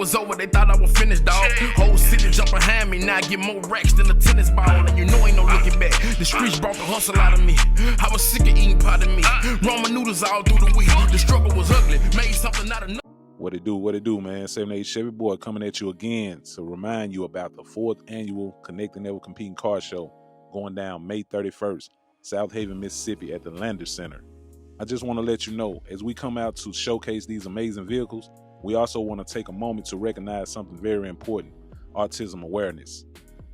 was over, they thought I was finished, dog. Whole city jump behind me, now I get more racks than a tennis ball. And you know ain't no looking back. The streets brought the hustle out of me. I was sick of eating pot of meat. Ramen noodles all through the week. The struggle was ugly, made something out of nothing. What it do, man? 78 Chevy Boy coming at you again to remind you about the 4th annual Connect and Never Competing Car Show going down May 31st, Southaven, Mississippi at the Lander Center. I just want to let you know, as we come out to showcase these amazing vehicles, we also want to take a moment to recognize something very important: autism awareness.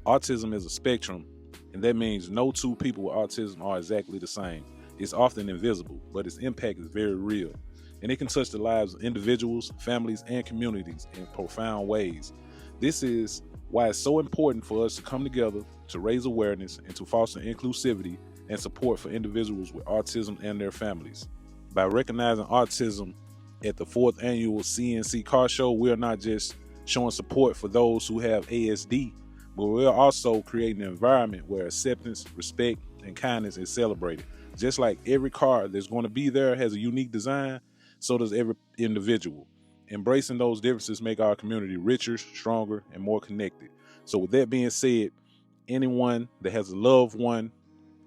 Autism is a spectrum, and that means no two people with autism are exactly the same. It's often invisible, but its impact is very real, and it can touch the lives of individuals, families, and communities in profound ways. This is why it's so important for us to come together to raise awareness and to foster inclusivity and support for individuals with autism and their families. By recognizing autism at the 4th annual CNC Carshow, we are not just showing support for those who have ASD, but we're also creating an environment where acceptance, respect, and kindness is celebrated. Just like every car that's going to be there has a unique design, so does every individual. Embracing those differences make our community richer, stronger, and more connected. So with that being said, anyone that has a loved one,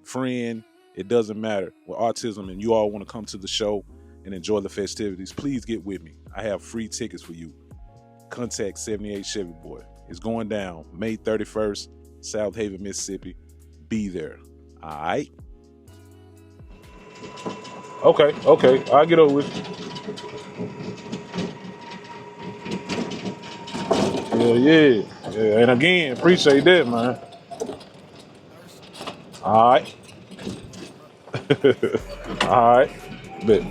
friend, it doesn't matter, with autism, and you all want to come to the show and enjoy the festivities, please get with me. I have free tickets for you. Contact 78 Chevy Boy. It's going down May 31st, Southaven, Mississippi. Be there. All right? Okay. I'll get over with you. Yeah. And again, appreciate that, man. All right. All right. Bet.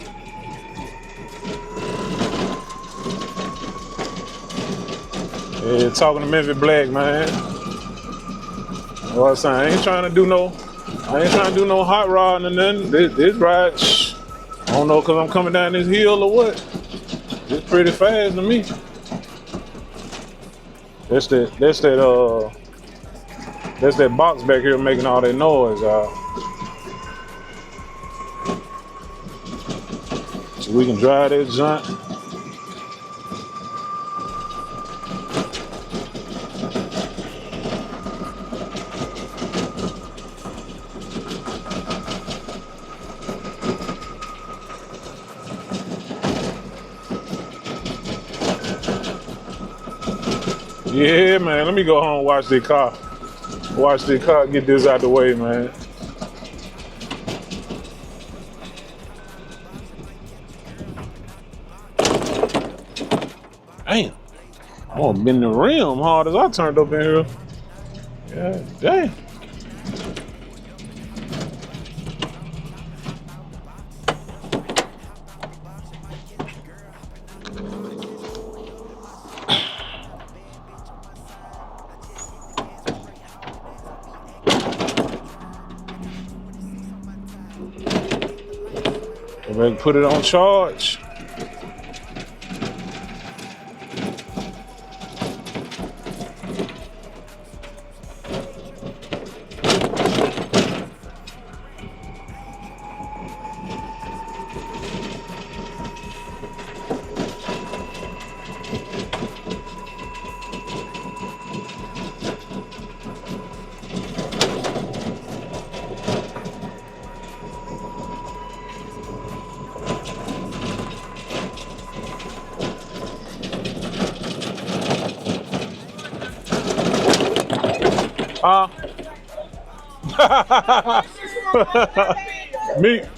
Yeah, talking to Memphis Black, man. What I'm saying, I ain't trying to do no hot rod or nothing. This ride, I don't know, cause I'm coming down this hill or what. It's pretty fast to me. That's that box back here making all that noise, So we can drive that junk. Yeah, man, let me go home and watch the car. Get this out the way, man. Damn. I'm gonna bend the rim hard as I turned up in here. Yeah, damn. Ready to put it on charge.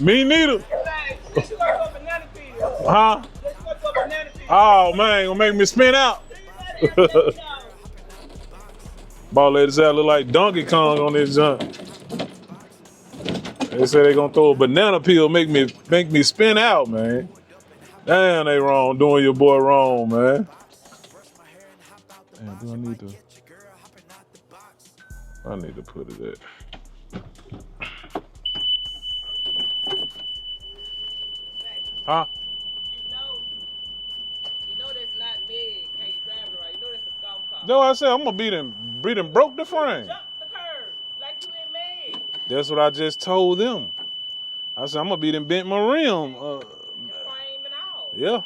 Me neither. Huh? Oh man, gonna make me spin out. Ball ladies out look like Donkey Kong on this junk. They say they gonna throw a banana peel, make me spin out, man. Damn, they wrong, doing your boy wrong, man. Damn, do I need to put it at. Huh? You know that's not Meg. How you driving right? You know that's a golf cart. No, I said I'm gonna be them broke the frame. Jump the curb like you in Meg. That's what I just told them. I said I'm gonna be them bent my rim. Frame and all. Yeah.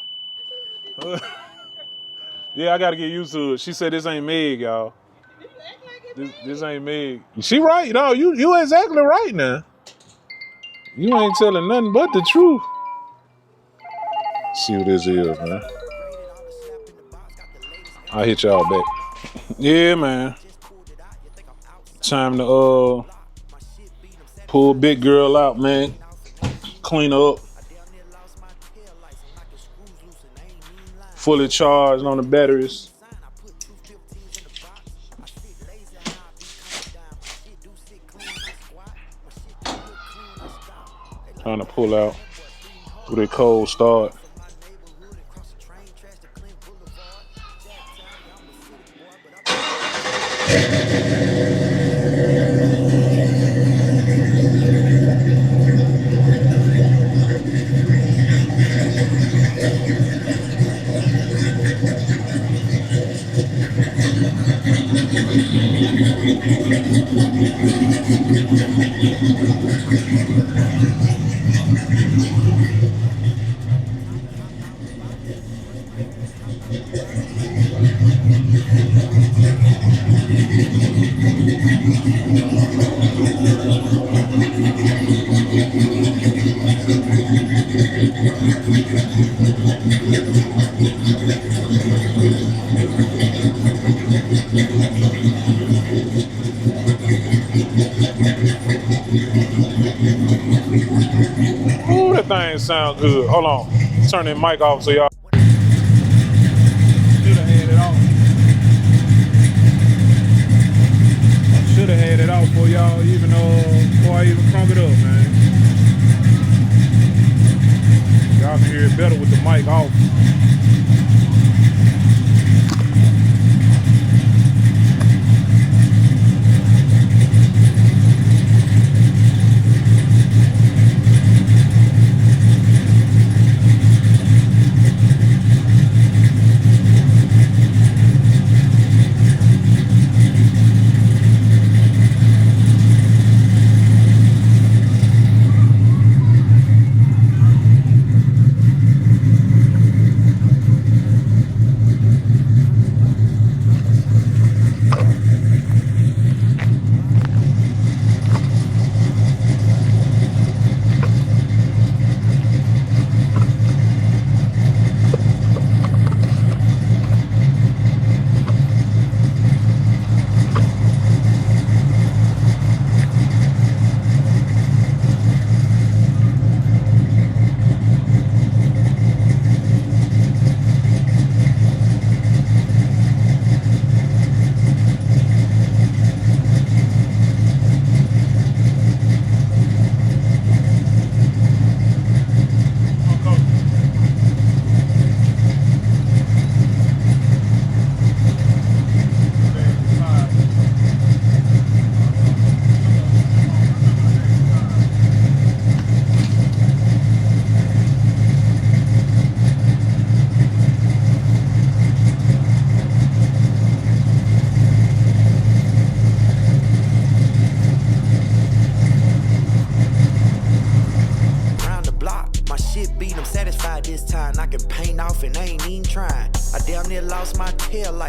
Yeah, I gotta get used to it. She said this ain't Meg, y'all. You act like it. This ain't Meg. She right, no, you exactly right now. You ain't telling nothing but the truth. See what this is, man. I'll hit y'all back. Yeah, man. Time to pull big girl out, man. Clean her up. Fully charged on the batteries. Trying to pull out with a cold start. Ooh, that thing sound good. Hold on. Turn that mic off so y'all should have had it off. Should have had it off for y'all even before I even crunk it up, man. Y'all can hear it better with the mic off.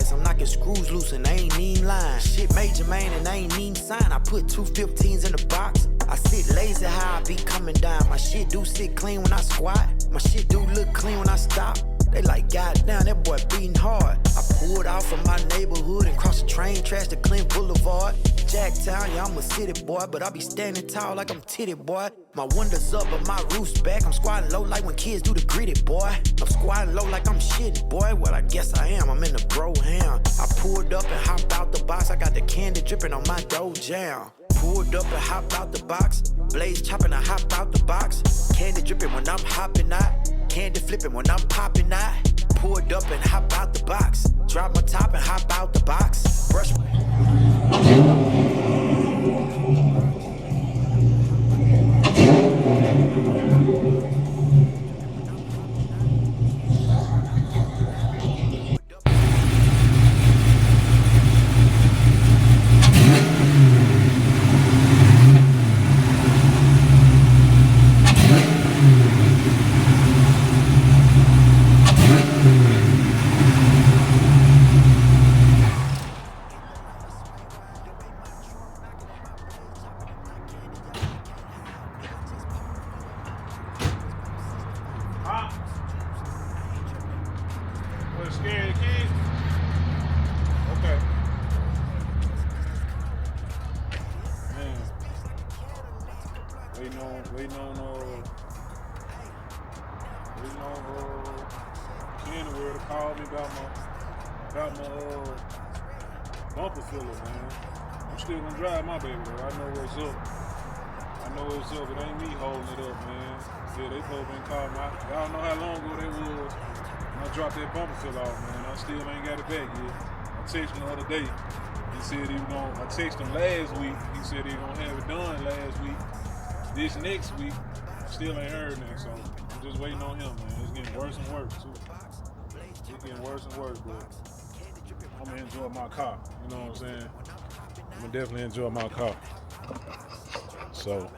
I'm knocking screws loose and I ain't even lying. Shit major, man, and I ain't even sign. I put 2 15s in the box. I sit lazy how I be coming down. My shit do sit clean when I squat. My shit do look clean when I stop. They like, goddamn, that boy beating hard. I pulled out from my neighborhood and crossed the train tracks to Clint Boulevard. Jacktown, yeah, I'm a city boy, but I be standing tall like I'm titty boy. My windows up, but my roof's back. I'm squatting low like when kids do the gritty, boy. I'm squatting low like I'm shitty, boy. Well, I guess I am. I'm in the bro ham. I pulled up and hopped out the box. I got the candy dripping on my dough jam. Pulled up and hopped out the box. Blaze chopping, I hop out the box. Candy dripping when I'm hopping out. Candy flipping when I'm popping out. Pulled up and hop out the box. Drop my top and hop out the box. Brush. Waiting on Kenny to call me about my bumper filler, man. I'm still gonna drive my baby though. I know what's up. It ain't me holding it up, man. Yeah, they supposed to call me. Y'all know how long ago that was when I dropped that bumper filler off, man. I still ain't got it back yet. I texted him the other day. He said he was gonna. I texted him last week. He said he was gonna have it done last week. This next week, still ain't heard nothing. So I'm just waiting on him, man. It's getting worse and worse too. It's getting worse and worse, but I'm gonna enjoy my car. You know what I'm saying? I'm gonna definitely enjoy my car. So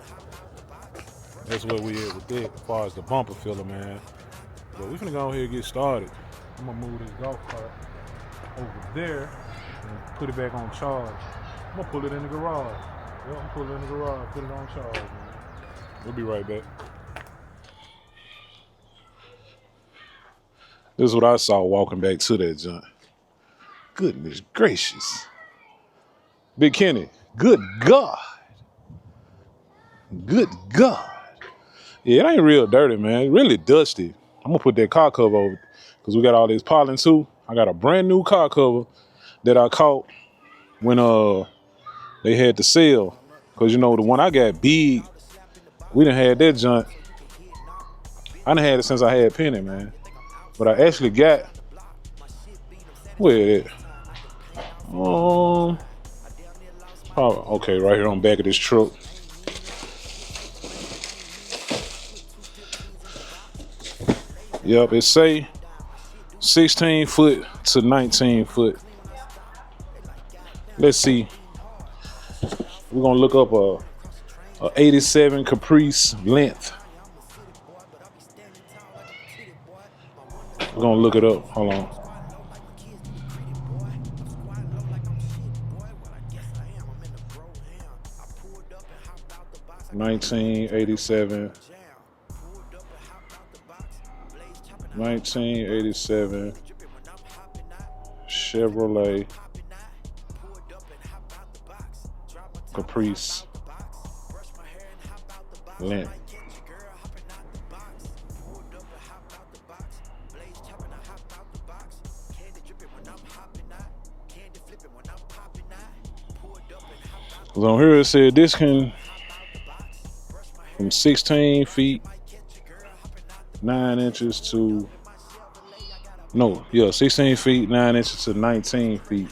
that's where we at with that as far as the bumper filler, man. But we finna go ahead and get started. I'm gonna move this golf cart over there and put it back on charge. I'm gonna pull it in the garage. Yeah, I'm gonna pull it in the garage, put it on charge, man. We'll be right back. This is what I saw walking back to that joint. Goodness gracious. Big Kenny, good God. Good God. Yeah, it ain't real dirty, man. It's really dusty. I'm gonna put that car cover over because we got all this pollen too. I got a brand new car cover that I caught when they had the sale. Cause you know the one I got big, we done had that junk. I done had it since I had Penny, man. But I actually got where it at? Probably okay, right here on the back of this truck. Yep, it say 16 foot to 19 foot. Let's see. We're gonna look up a 87 Caprice length. We're gonna look it up. Hold on. $1987 Chevrolet Caprice length. So on here it said this can from 16 feet 9 inches to 16 feet 9 inches to 19 feet.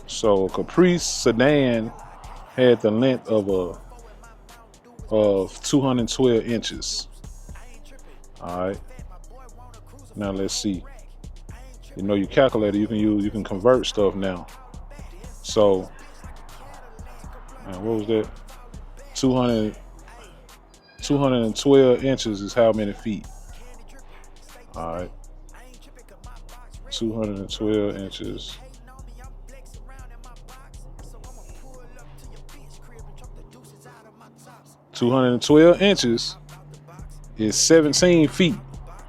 So Caprice sedan had the length of 212 inches. All right. Now let's see. You know your calculator you can convert stuff now. So what was that? 212 inches is how many feet? All right. 212 inches. $212 inches is 17 feet.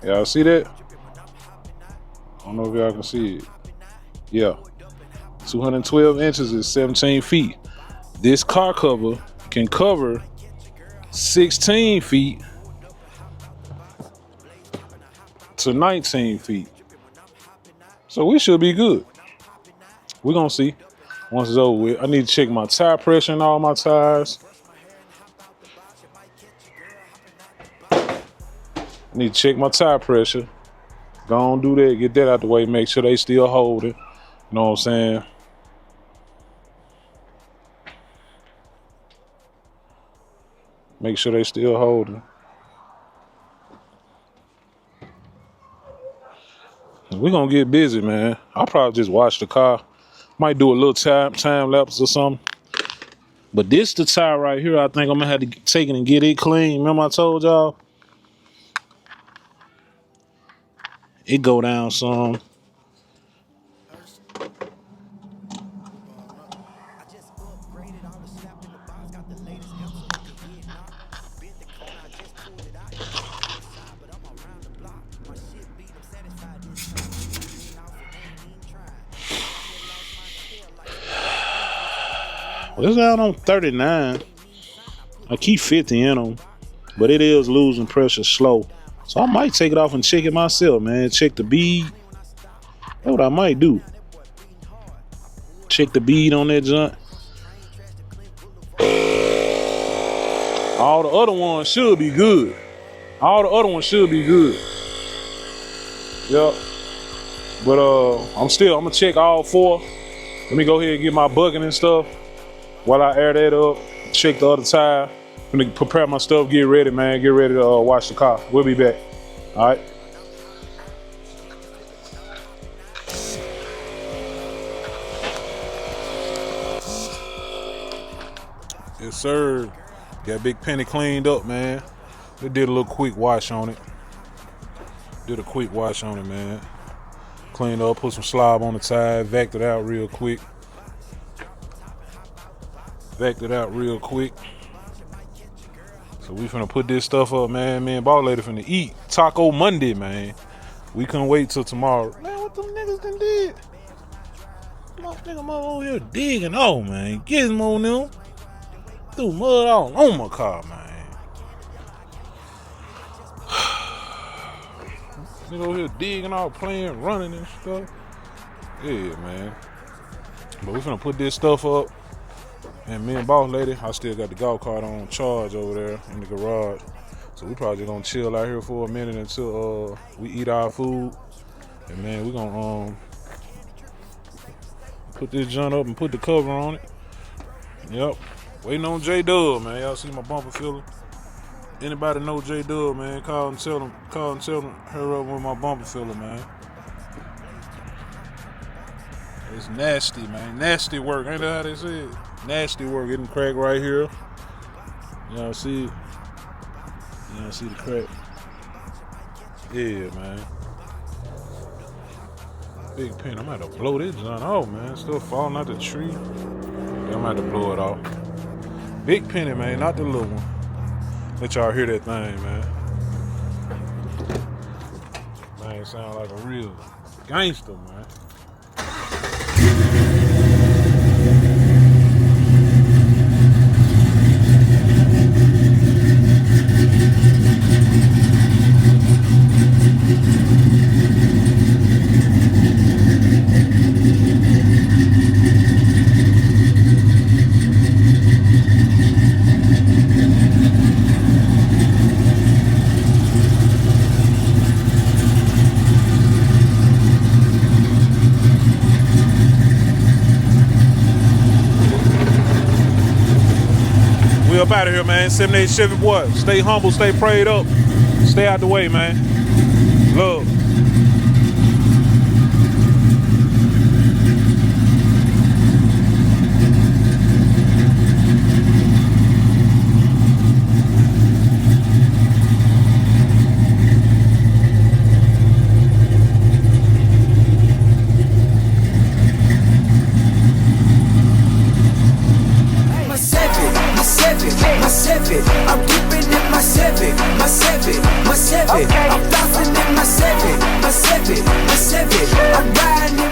Y'all see that? I don't know if y'all can see it. Yeah. 212 inches is 17 feet. This car cover can cover 16 feet to 19 feet. So we should be good. We're gonna see once it's over with. I need to check my tire pressure in all my tires. I need to check my tire pressure. Go on, do that, get that out the way, make sure they still holding. You know what I'm saying? Make sure they still holding. We're gonna get busy, man. I'll probably just wash the car. Might do a little time lapse or something. But this the tire right here, I think I'm gonna have to take it and get it clean. Remember I told y'all? It go down some. It's down on 39. I keep 50 in them, but it is losing pressure slow. So I might take it off and check it myself, man. Check the bead. That's what I might do. Check the bead on that junk. All the other ones should be good. All the other ones should be good. Yep. But I'm gonna check all 4. Let me go ahead and get my bucket and stuff while I air that up. Check the other tire. I'm gonna prepare my stuff, get ready, man. Get ready to wash the car. We'll be back. All right. Yes, sir. Got Big Penny cleaned up, man. We did a little quick wash on it. Did a quick wash on it, man. Cleaned up, put some slob on the tire, vacuumed it out real quick. So we finna put this stuff up, man. Me and Ball Lady finna eat Taco Monday, man. We couldn't wait till tomorrow. Man, what them niggas done did? Nigga mother over here digging. Oh, man. Get him on them. Threw mud all on my car, man. Nigga over here digging out, playing, running and stuff. Yeah, man. But we finna put this stuff up. And me and Boss Lady, I still got the golf cart on charge over there in the garage. So we probably gonna chill out here for a minute until we eat our food. And man, we gonna put this joint up and put the cover on it. Yep. Waiting on J-Dub, man. Y'all see my bumper filler? Anybody know J-Dub, man? Call and tell him, hurry up with my bumper filler, man. It's nasty, man. Nasty work. Ain't that how they say it? Nasty work. Getting crack right here. Y'all see it? Y'all see the crack? Yeah, man. Big Pen. I'm gonna have to blow this joint off, man. Still falling out the tree. Yeah, I'm gonna have to blow it off. Big Penny, man. Not the little one. Let y'all hear that thing, man. Man, sound like a real gangster, man. We up out of here, man. 78 Chevy boy. Stay humble, stay prayed up. Stay out the way, man. Love. I'm dipping in my Civic, I'm bouncing in my Civic, I'm riding in